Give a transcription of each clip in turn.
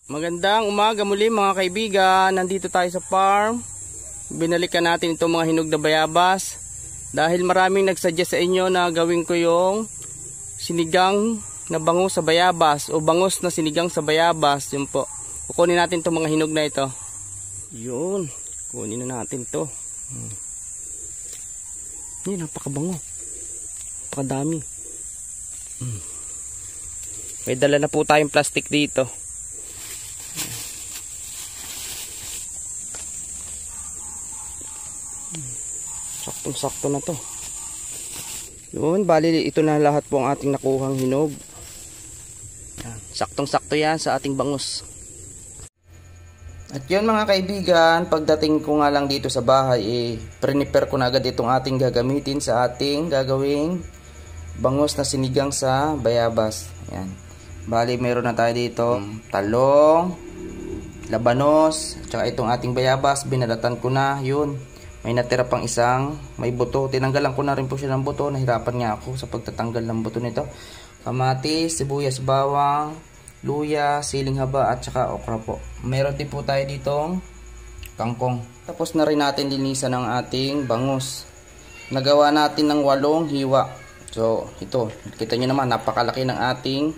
Magandang umaga muli mga kaibigan. Nandito tayo sa farm. Binalikan natin itong mga hinog na bayabas. Dahil maraming nagsuggest sa inyo na gawin ko yung sinigang na bangus sa bayabas o bangus na sinigang sa bayabas. Yun po. Kukunin natin itong mga hinog na ito. Yun. Kunin na natin ito. Yan, napakabango. Napakadami. May dala na po tayong plastic dito. Saktong-sakto na to. Yun, bali ito na lahat po ang ating nakuhang hinog. Saktong-sakto yan sa ating bangus. At yun mga kaibigan, pagdating ko nga lang dito sa bahay, prepare ko na agad itong ating gagamitin sa ating gagawing bangus na sinigang sa bayabas. Yan. Bali meron na tayo dito talong, labanos, tsaka itong ating bayabas, binalatan ko na. Yun. May natira pang isang may buto. Tinanggalan ko na rin po siya ng buto. Nahirapan nga ako sa pagtatanggal ng buto nito. Kamatis, sibuyas, bawang, luya, siling haba at saka okra po. Meron din po tayo ditong kangkong. Tapos na rin natin linisan ng ating bangus. Nagawa natin ng 8 hiwa. So ito, kita nyo naman napakalaki ng ating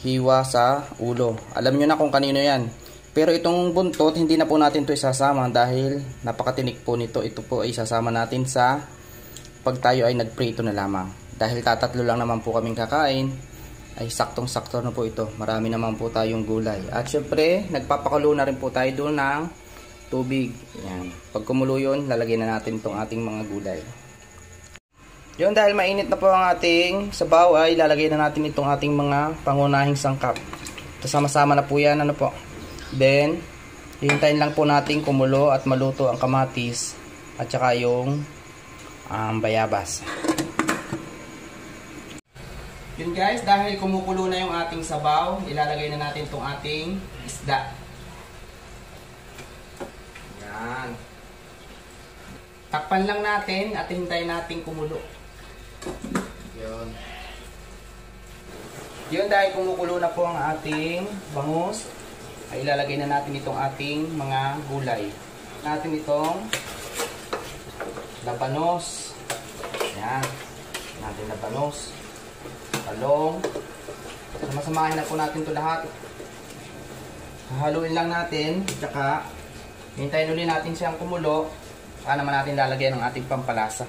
hiwa sa ulo. Alam nyo na kung kanino yan. Pero itong buntot, hindi na po natin ito isasama dahil napakatinik po nito. Ito po ay isasama natin sa pag tayo ay nagprito na lamang. Dahil tatatlo lang naman po kaming kakain, ay saktong-sakto na po ito. Marami naman po tayong gulay. At syempre, nagpapakulo na rin po tayo doon ng tubig. Yan. Pag kumulo yun, lalagyan na natin itong ating mga gulay. Yun, dahil mainit na po ang ating sabaw, ay lalagyan na natin itong ating mga pangunahing sangkap. Ito sama-sama na po yan. Ano po? Then, hihintayin lang po natin kumulo at maluto ang kamatis at saka yung bayabas. Yun guys, dahil kumukulo na yung ating sabaw, ilalagay na natin itong ating isda. Yan. Takpan lang natin at hintayin natin kumulo. Yun. Yun, dahil kumukulo na po ang ating bangus, ay ilalagay na natin itong ating mga gulay. Natin itong labanos. Ayan. Natin labanos. Talong. Masamahin na po natin ito lahat. Hahaluin lang natin. Tsaka, hintayin ulit natin siyang kumulo. Saka naman natin lalagyan ng ating pampalasa.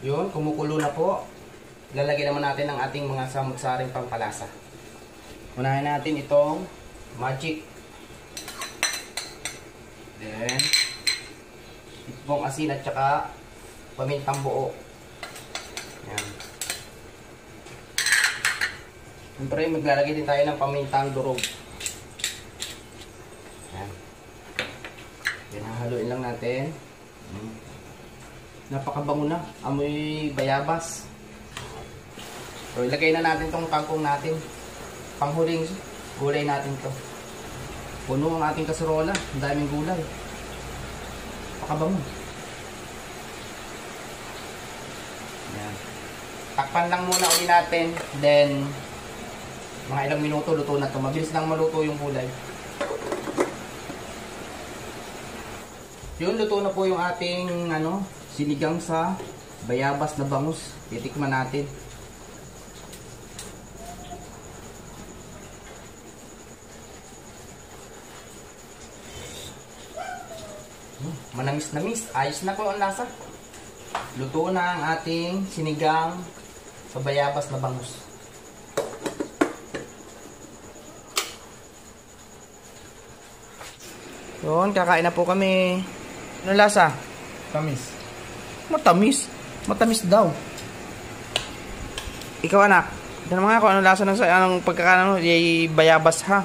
Yun, kumukulo na po. Lalagyan naman natin ng ating mga samut-saring pampalasa. Unahin natin itong magic. Then, itbong asin at saka pamintang buo. Yan. Siyempre, maglalagay din tayo ng pamintang durog. Yan. Yan, hahaluin lang natin. Napakabango na. Amoy bayabas. So, ilagay na natin itong kangkong natin. Panghuling gulay natin to. Puno ang ating kaserola. Ang daming gulay. Pakabango. Yan. Takpan lang muna ulit natin. Then, mga ilang minuto luto na to. Mabilis lang maluto yung gulay. Yun, luto na po yung ating sinigang sa bayabas na bangus. Titikman natin. Manamis-namis. Ayos na po ang lasa. Luto na ang ating sinigang sa bayabas na bangus. Yun, kakain na po kami. Ano lasa? Tamis. Matamis. Matamis daw. Ikaw anak, tignan mo nga kung anong lasa ng anong pagkakain mo, bayabas ha.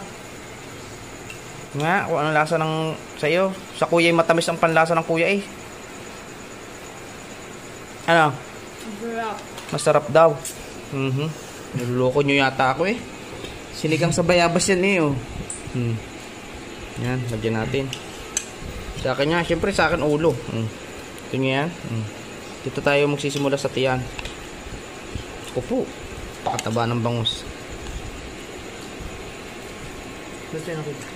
Nga, kung anong lasa ng sa'yo. Sa kuya ay matamis ang panlasa ng kuya eh. Ano? Masarap. Masarap daw. Niluloko nyo yata ako eh. Sinigang sa bayabas yan eh oh. Yan, lagyan natin. Sa akin nga, syempre sa akin ulo. Ito nyo yan. Dito tayo magsisimula sa tiyan. Upo. Pakataba ng bangus. Gusto yung nakita.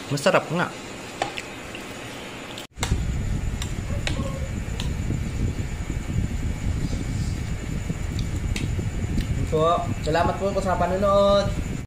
Masarap nga. So, salamat po sa panonood.